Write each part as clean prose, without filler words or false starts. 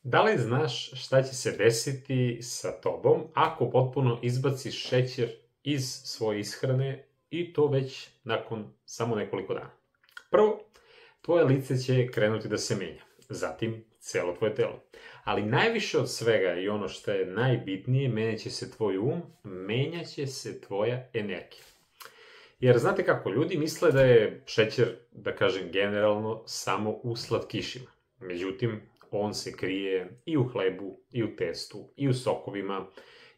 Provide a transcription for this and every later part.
Da li znaš šta će se desiti sa tobom ako potpuno izbaciš šećer iz svoje ishrane i to već nakon samo nekoliko dana? Prvo, tvoje lice će krenuti da se menja, zatim celo tvoje telo. Ali najviše od svega i ono što je najbitnije, menjaće se tvoj um, menjaće se tvoja energija. Jer znate kako, ljudi misle da je šećer, da kažem generalno, samo u slatkišima. Međutim, on se krije i u hlebu, i u testu, i u sokovima,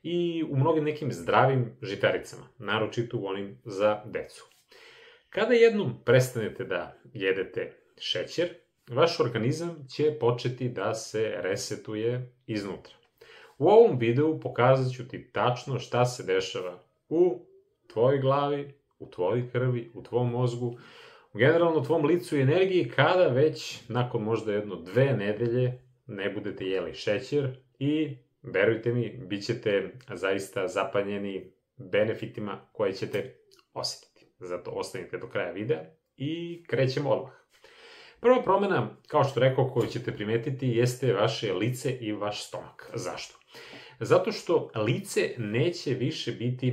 i u mnogim nekim zdravim žitaricama, naročito u onim za decu. Kada jednom prestanete da jedete šećer, vaš organizam će početi da se resetuje iznutra. U ovom videu pokazat ću ti tačno šta se dešava u tvojoj glavi, u tvojoj krvi, u tvom mozgu, generalno u tvom licu i energiji kada već nakon možda 1-2 nedelje ne budete jeli šećer i verujte mi, bit ćete zaista zapanjeni benefitima koje ćete osetiti. Zato ostanite do kraja videa i krećemo odmah. Prva promena, kao što rekao, koju ćete primetiti jeste vaše lice i vaš stomak. Zašto? Zato što lice neće više biti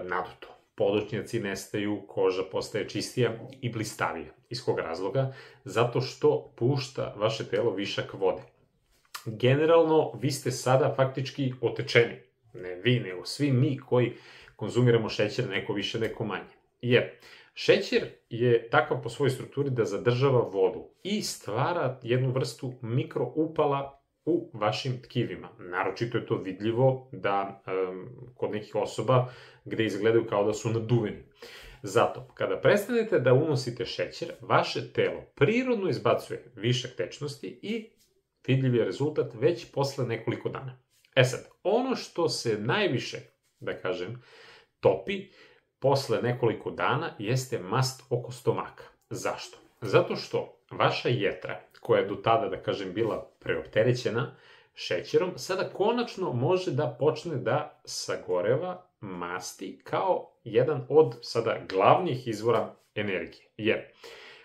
naduto. Podočnjaci nestaju, koža postaje čistija i blistavija. Iz kog razloga? Zato što pušta vaše telo višak vode. Generalno, vi ste sada faktički otečeni. Ne vi, nego svi mi koji konzumiramo šećer, neko više, neko manje. Jer šećer je takav po svojoj strukturi da zadržava vodu i stvara jednu vrstu mikroupala u vašim tkivima. Naročito je to vidljivo da kod nekih osoba gde izgledaju kao da su naduveni. Zato, kada prestanete da unosite šećer, vaše telo prirodno izbacuje višak tečnosti i vidljiv je rezultat već posle nekoliko dana. E sad, ono što se najviše, da kažem, topi posle nekoliko dana jeste mast oko stomaka. Zašto? Zato što vaša jetra, koja je do tada, da kažem, bila preopterećena šećerom, sada konačno može da počne da sagoreva masti kao jedan od sada glavnih izvora energije. Jer,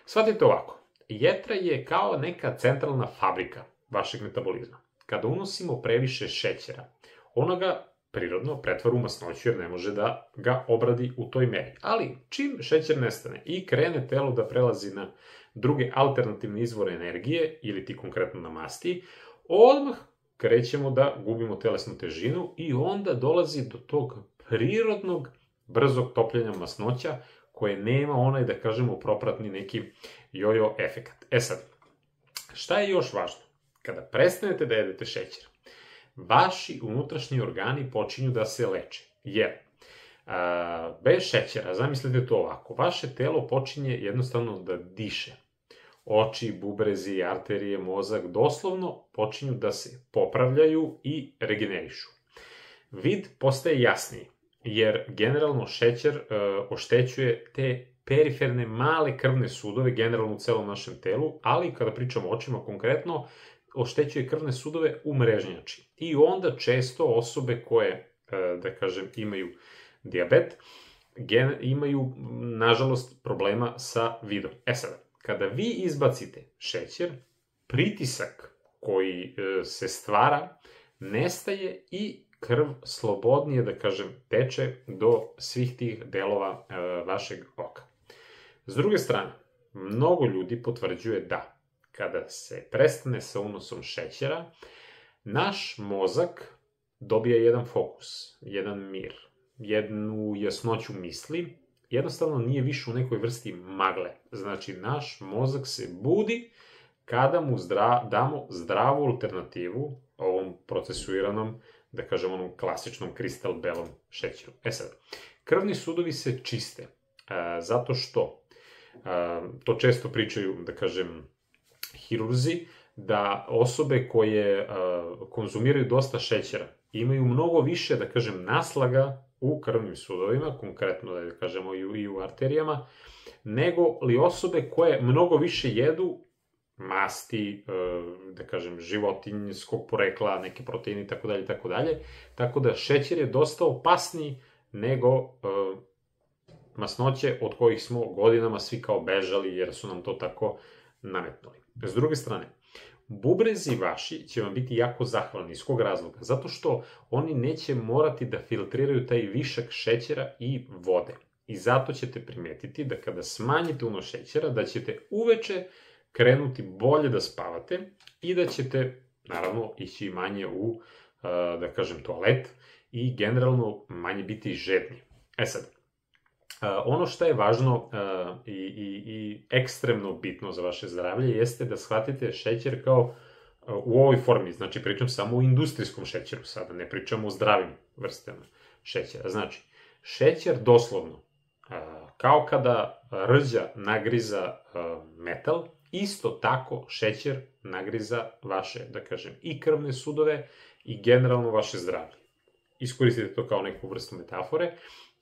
shvatite ovako, jetra je kao neka centralna fabrika vašeg metabolizma. Kada unosimo previše šećera, ona ga prirodno pretvara u masnoću jer ne može da ga obradi u toj meri. Ali čim šećer nestane i krene telo da prelazi na druge alternativne izvore energije, ili ti konkretno na masti, odmah krećemo da gubimo telesnu težinu i onda dolazi do tog prirodnog brzog topljenja masnoća koje nema onaj, da kažemo, propratni neki jojo efekat. E sad, šta je još važno? Kada prestanete da jedete šećer, vaši unutrašnji organi počinju da se leče. Jer, bez šećera, zamislite to ovako, vaše telo počinje jednostavno da diše. Oči, bubrezi, arterije, mozak doslovno počinju da se popravljaju i regenerišu. Vid postaje jasniji, jer generalno šećer oštećuje te periferne male krvne sudove, generalno u celom našem telu, ali kada pričamo o očima konkretno, oštećuje krvne sudove u mrežnjači. I onda često osobe koje, da kažem, imaju dijabet, imaju, nažalost, problema sa vidom. E sada, kada vi izbacite šećer, pritisak koji se stvara nestaje i krv slobodnije, da kažem, teče do svih tih delova vašeg oka. S druge strane, mnogo ljudi potvrđuje da kada se prestane sa unosom šećera, naš mozak dobija jedan fokus, jedan mir, jednu jasnoću misli, jednostavno nije više u nekoj vrsti magle. Znači, naš mozak se budi kada mu damo zdravu alternativu ovom procesuiranom, da kažem, onom klasičnom kristal belom šećeru. E sad, krvni sudovi se čiste, zato što, to često pričaju, da kažem, hirurzi, da osobe koje konzumiraju dosta šećera imaju mnogo više, da kažem, naslaga u krvnim sudovima, konkretno, da kažemo, i u arterijama, nego li osobe koje mnogo više jedu masti, da kažem, životinjskog porekla, neke proteine, itd., itd. Tako da šećer je dosta opasniji nego masnoće od kojih smo godinama svi kao bežali jer su nam to tako nametnuli. S druge strane, bubrezi vaši će vam biti jako zahvalni. Iz kog razloga? Zato što oni neće morati da filtriraju taj višak šećera i vode. I zato ćete primetiti da kada smanjite unos šećera, da ćete uveče krenuti bolje da spavate i da ćete, naravno, ići manje u, da kažem, toalet i generalno manje biti žedni. Sad, ono što je važno i ekstremno bitno za vaše zdravlje jeste da shvatite šećer kao u ovoj formi. Znači, pričam samo o industrijskom šećeru sada, ne pričam o zdravim vrstama šećera. Znači, šećer doslovno, kao kada rđa nagriza metal, isto tako šećer nagriza vaše, da kažem, i krvne sudove i generalno vaše zdravlje. Iskoristite to kao neku vrstu metafore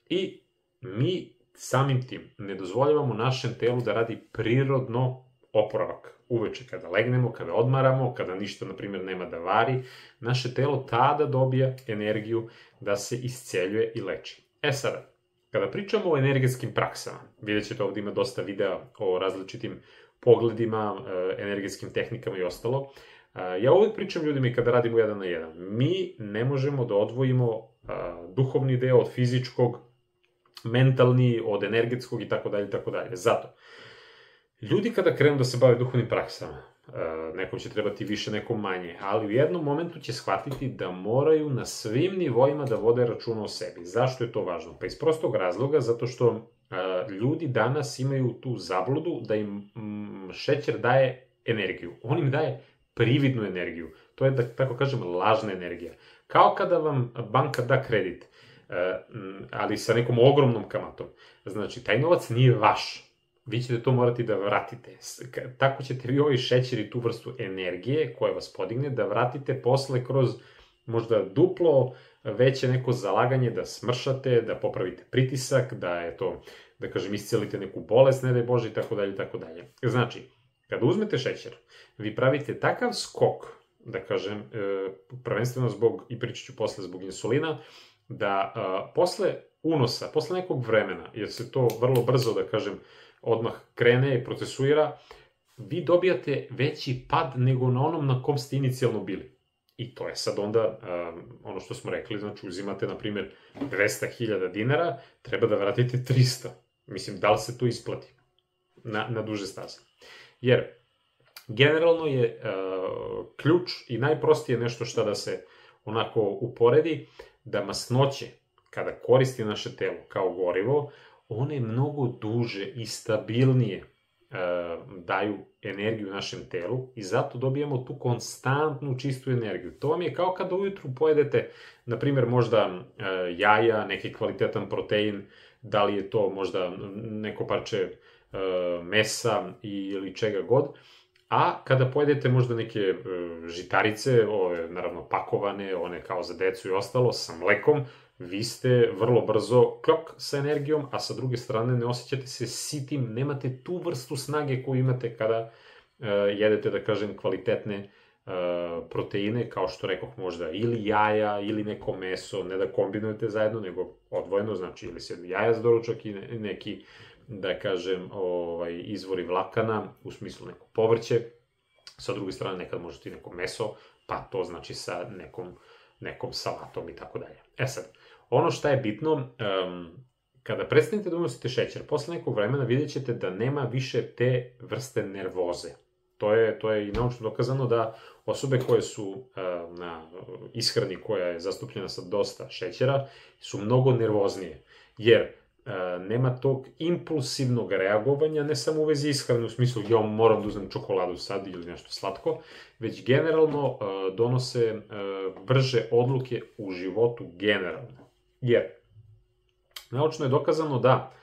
i mi samim tim ne dozvoljavamo našem telu da radi prirodno oporavak. Uveče kada legnemo, kada odmaramo, kada ništa, na primjer, nema da vari, naše telo tada dobija energiju da se isceljuje i leči. Sada, kada pričamo o energetskim praksama, vidjet ćete ovdje ima dosta videa o različitim pogledima, energetskim tehnikama i ostalo. Ja uvijek pričam ljudima i kada radimo 1 na 1. Mi ne možemo da odvojimo duhovni deo od fizičkog, mentalni od energetskog i tako dalje. Zato, ljudi kada krenu da se bave duhovnim praksama, nekom će trebati više, nekom manje, ali u jednom momentu će shvatiti da moraju na svim nivoima da vode računa o sebi. Zašto je to važno? Pa iz prostog razloga, zato što ljudi danas imaju tu zabludu da im šećer daje energiju. On im daje prividnu energiju. To je, da tako kažem, lažna energija. Kao kada vam banka da kredit, ali sa nekom ogromnom kamatom. Znači, taj novac nije vaš. Vi ćete to morati da vratite. Tako ćete vi ovaj šećer i tu vrstu energije koja vas podigne da vratite posle kroz možda duplo veće neko zalaganje da smršate, da popravite pritisak, da je to, da kažem, iscelite neku bolest, ne daj Bože, i tako dalje. Znači, kada uzmete šećer, vi pravite takav skok, da kažem, prvenstveno zbog, i pričat ću posle zbog insulina, da posle unosa, posle nekog vremena, jer se to vrlo brzo, da kažem, odmah krene i procesuira, vi dobijate veći pad nego na onom na kom ste inicijalno bili. I to je sad onda ono što smo rekli, znači uzimate, na primjer, 200.000 dinara, treba da vratite 300. Mislim, da li se to isplati na duže staze? Jer, generalno je ključ i najprostije nešto što da se onako uporedi, da masnoće, kada koristi naše telo kao gorivo, one mnogo duže i stabilnije daju energiju našem telu i zato dobijamo tu konstantnu čistu energiju. To vam je kao kada ujutru pojedete, na primjer, možda jaja, neki kvalitetan protein, da li je to možda neko parče mesa ili čega god, a kada pojedete možda neke žitarice, ove naravno pakovane, one kao za decu i ostalo, sa mlekom, vi ste vrlo brzo klok sa energijom, a sa druge strane ne osjećate se sitim, nemate tu vrstu snage koju imate kada jedete, da kažem, kvalitetne proteine, kao što rekoh, možda ili jaja, ili neko meso, ne da kombinujete zajedno, nego odvojeno, znači ili se jaja za doručak i neki, da kažem, izvori vlakana, u smislu neko povrće, sa druge strane nekad možete i neko meso, pa to znači sa nekom salatom i tako dalje. Sad, ono što je bitno, kada prestanete da unosite šećer, posle nekog vremena vidjet ćete da nema više te vrste nervoze. To je i naučno dokazano da osobe koje su na ishrani koja je zastupljena sa dosta šećera su mnogo nervoznije, jer nema tog impulsivnog reagovanja, ne samo u vezi ishrane, u smislu ja moram da uzmem čokoladu sad ili nešto slatko, već generalno donose brže odluke u životu generalno. Jer naučno je dokazano da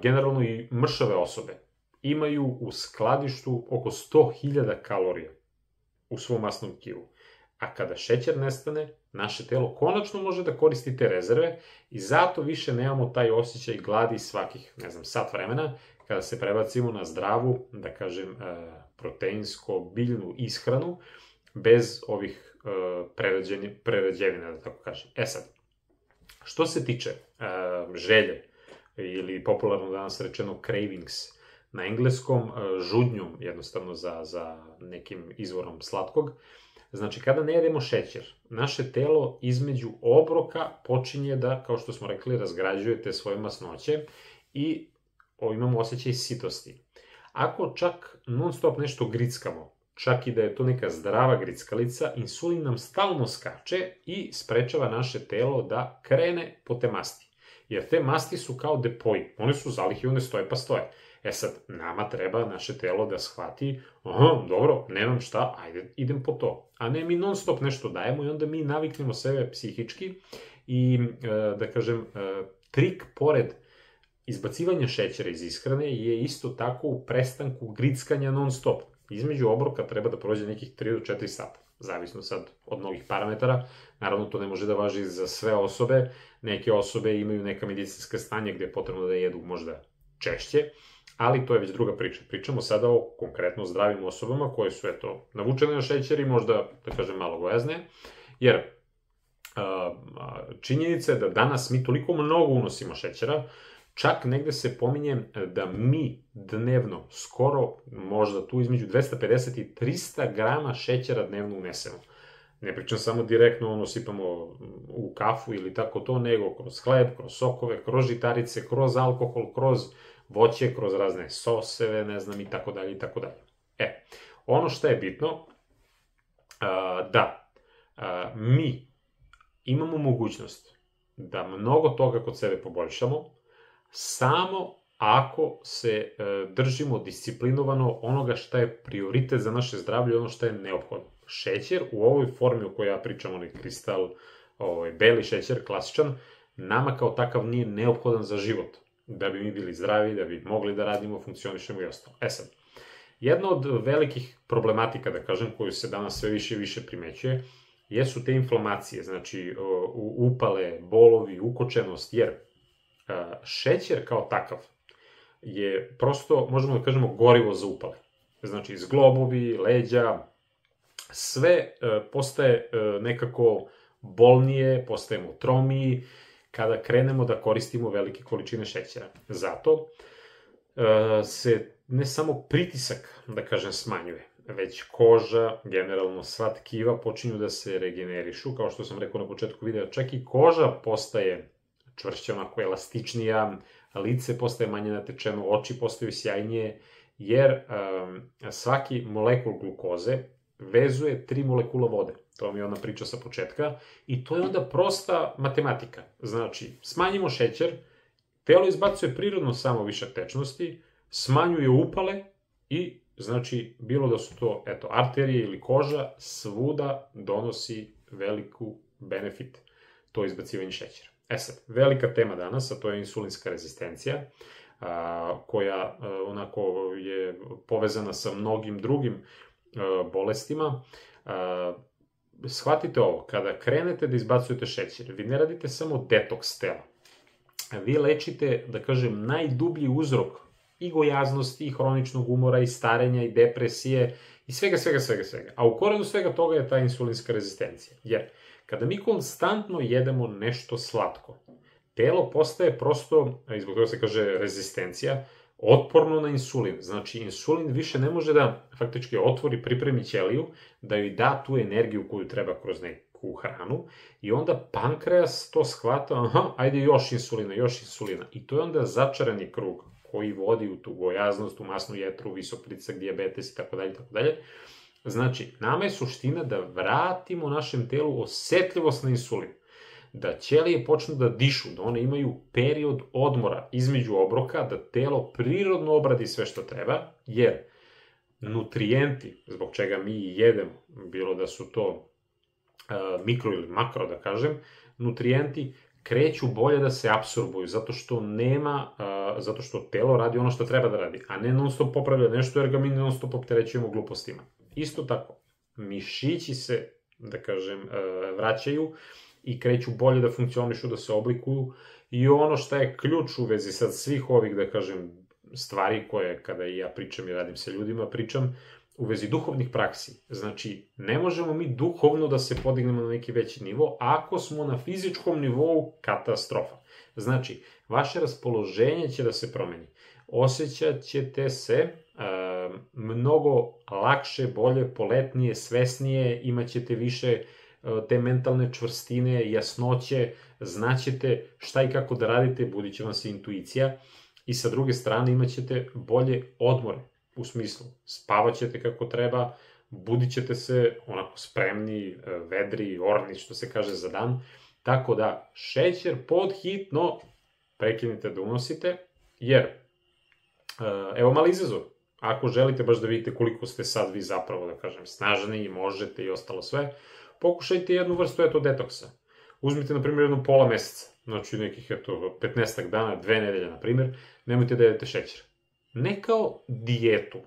generalno i mršave osobe imaju u skladištu oko 100.000 kalorija u svom masnom tkivu. A kada šećer nestane, naše telo konačno može da koristi te rezerve i zato više nemamo taj osjećaj gladi svakih, sat vremena, kada se prebacimo na zdravu, da kažem, proteinsko-biljnu ishranu, bez ovih prerađevina, da tako kažem. Sad, što se tiče želje, ili popularno danas rečeno cravings, na engleskom žudnjom, jednostavno za nekim izvorom slatkog. Znači, kada ne jedemo šećer, naše telo između obroka počinje da, kao što smo rekli, razgrađuje te svoje masnoće i imamo osjećaj sitosti. Ako čak non stop nešto grickamo, čak i da je to neka zdrava grickalica, insulin nam stalno skače i sprečava naše telo da krene po te masti. Jer te masti su kao depoji, one su zalihe i one stoje pa stoje. Sad, nama treba naše telo da shvati, dobro, nemam šta, ajde, idem po to. A ne mi non stop nešto dajemo i onda mi naviknemo sebe psihički i, da kažem, trik pored izbacivanja šećera iz ishrane je isto tako u prestanku grickanja non stop. Između obroka treba da prođe nekih 3 do 4 sata. Zavisno sad od mnogih parametara. Naravno, to ne može da važi za sve osobe. Neke osobe imaju neka medicinska stanja gde je potrebno da jedu možda češće, ali to je već druga priča. Pričamo sada o konkretno zdravim osobama koje su, navučene na šećer i možda, da kažem, malo gojazne, jer činjenica je da danas mi toliko mnogo unosimo šećera, čak negde se pominje da mi dnevno, skoro možda tu između 250 i 300 grama šećera dnevno unesemo. Ne pričam samo direktno, sipamo u kafu ili tako to, nego kroz hleb, kroz sokove, kroz žitarice, kroz alkohol, kroz voće, kroz razne soseve, ne znam, i tako dalje, i tako dalje. Ono što je bitno, da mi imamo mogućnost da mnogo toga kod sebe poboljšamo, samo ako se držimo disciplinovano onoga šta je prioritet za naše zdravlje, ono šta je neophodno. Šećer u ovoj formi o kojoj ja pričam, onaj kristal, beli šećer, klasičan, nama kao takav nije neophodan za život. Da bi mi bili zdravi, da bi mogli da radimo, funkcionišemo i ostalo. Sad, jedna od velikih problematika, da kažem, koju se danas sve više i više primećuje, jesu te inflamacije, znači upale, bolovi, ukočenost, jer šećer kao takav je prosto, možemo da kažemo, gorivo za upale. Znači, zglobovi, leđa, sve postaje nekako bolnije, postajemo tromiji kada krenemo da koristimo velike količine šećera. Zato se ne samo pritisak, da kažem, smanjuje, već koža, generalno sva tkiva počinju da se regenerišu, kao što sam rekao na početku videa, čak i koža postaje čvršća, onako elastičnija, lice postaje manje natečeno, oči postaju sjajnije, jer svaki molekul glukoze vezuje 3 molekula vode. To mi je ona priča sa početka. I to je onda prosta matematika. Znači, smanjimo šećer, telo izbacuje prirodno samo višak tečnosti, smanjuje upale i, znači, bilo da su to, arterije ili koža, svuda donosi veliku benefit to izbacivanje šećera. Sad, velika tema danas, a to je insulinska rezistencija, koja onako je povezana sa mnogim drugim bolestima. Shvatite ovo, kada krenete da izbacujete šećer, vi ne radite samo detoks tela. Vi lečite, da kažem, najdublji uzrok i gojaznosti, i hroničnog umora, i starenja, i depresije, i svega. A u korenu svega toga je ta insulinska rezistencija. Jer kada mi konstantno jedemo nešto slatko, telo postaje prosto, i zbog toga se kaže rezistencija, otporno na insulin. Znači, insulin više ne može da faktički otvori, pripremi ćeliju, da joj da tu energiju koju treba kroz neku hranu, i onda pankreas to shvata, ajde još insulina. I to je onda začarani krug koji vodi u tu gojaznost, u masnu jetru, visok pritisak, dijabetes i tako dalje. Znači, nama je suština da vratimo našem telu osetljivost na insulin. Da ćelije počnu da dišu, da one imaju period odmora između obroka, da telo prirodno obradi sve što treba, jer nutrijenti, zbog čega mi jedemo, bilo da su to mikro ili makro, da kažem, nutrijenti kreću bolje da se apsorbuju, zato što telo radi ono što treba da radi, a ne non stop popravlja nešto, jer ga mi non stop opterećujemo glupostima. Isto tako, mišići se, da kažem, vraćaju i kreću bolje da funkcionišu, da se oblikuju, i ono što je ključ u vezi sad svih ovih, da kažem, stvari koje, kada i ja pričam i radim sa ljudima, pričam u vezi duhovnih praksi. Znači, ne možemo mi duhovno da se podignemo na neki veći nivo, ako smo na fizičkom nivou katastrofa. Znači, vaše raspoloženje će da se promeni. osjećat ćete se mnogo lakše, bolje, poletnije, svesnije, imat ćete više te mentalne čvrstine, jasnoće, znaćete šta i kako da radite, budit će vam se intuicija i sa druge strane imat ćete bolje odmore, u smislu spavat ćete kako treba, budit ćete se onako spremni, vedri, orni, što se kaže, za dan, tako da šećer podhitno prekinite da unosite, jer evo mali izazov, ako želite baš da vidite koliko ste sad vi zapravo, da kažem, snažni i možete i ostalo sve, pokušajte jednu vrstu detoksa. Uzmite, na primjer, jedno pola meseca, znači nekih 15 dana, 2 nedelje, na primjer, nemojte da jedete šećer. Ne kao dijetu,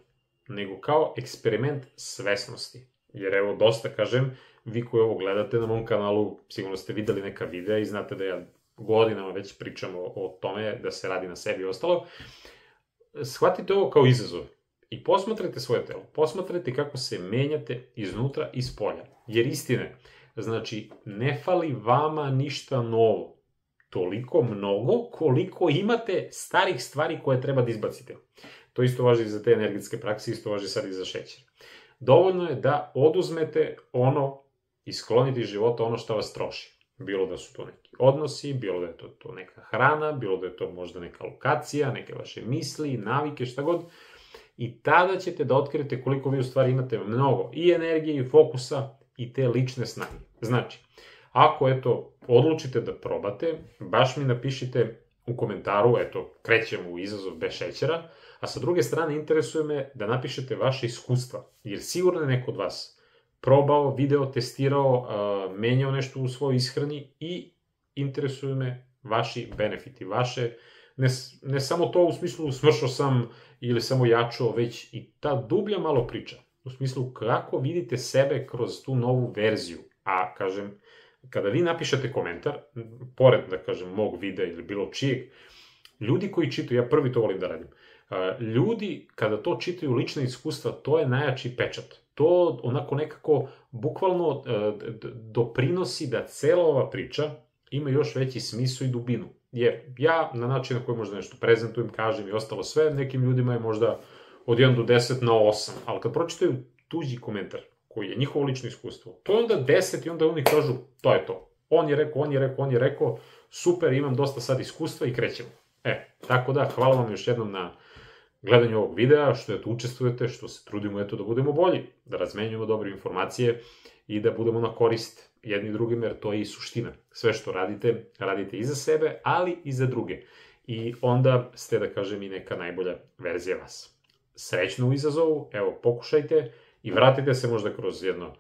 nego kao eksperiment svesnosti. Jer evo, dosta, kažem, vi koji ovo gledate na mom kanalu, sigurno ste videli neka videa i znate da ja godinama već pričam o tome da se radi na sebi i ostalo. Shvatite ovo kao izazov i posmatrajte svoje telo. Posmatrajte kako se menjate iznutra i spolja. Jer istine, znači, ne fali vama ništa novo. Toliko mnogo koliko imate starih stvari koje treba da izbacite. To isto važi i za te energetske prakse, isto važi sad i za šećer. Dovoljno je da oduzmete ono i sklonite iz života ono što vas troši. Bilo da su to neki odnosi, bilo da je to neka hrana, bilo da je to možda neka lokacija, neke vaše misli, navike, šta god. I tada ćete da otkrijete koliko vi u stvari imate mnogo i energije i fokusa i te lične snage. Znači, ako odlučite da probate, baš mi napišite u komentaru, krećemo u izazov bez šećera, a sa druge strane interesuje me da napišete vaše iskustva, jer sigurno je neko od vas probao, video, testirao, menjao nešto u svojoj ishrani i interesuju me vaši benefiti, vaše, ne samo to u smislu smršao sam ili samo jačao, već i ta dublja malo priča, u smislu kako vidite sebe kroz tu novu verziju. A, kažem, kada vi napišete komentar, pored, da kažem, mog videa ili bilo čijeg, ljudi koji čitaju, ja prvi to volim da radim, ljudi kada to čitaju lična iskustva, to je najjači pečat. To onako nekako bukvalno doprinosi da cela ova priča ima još veći smisao i dubinu. Jer ja na način na koji možda nešto prezentujem, kažem i ostalo sve, nekim ljudima je možda od 1 do 10 na 8, ali kad pročitaju tuđi komentar, koji je njihovo lično iskustvo, to je onda 10 i onda oni kažu, to je to. On je rekao, super, imam dosta sad iskustva i krećemo. Tako da, hvala vam još jednom na gledanju ovog videa, što učestvujete, što se trudimo da budemo bolji, da razmenjujemo dobre informacije i da budemo na korist jedni drugim, jer to je i suština. Sve što radite, radite i za sebe, ali i za druge. I onda ste, da kažem, i neka najbolja verzija vas. Srećno u izazovu, evo, pokušajte i vratite se možda kroz jedno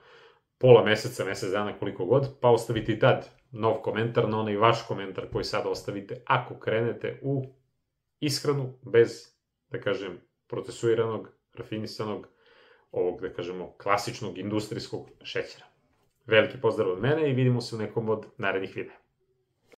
pola meseca, mesec dana, koliko god, pa ostavite i tad nov komentar na onaj vaš komentar koji sad ostavite ako krenete u ishranu bez, da kažem, procesuiranog, rafinisanog, ovog, da kažemo, klasičnog industrijskog šećera. Veliki pozdrav od mene i vidimo se u nekom od narednih videa.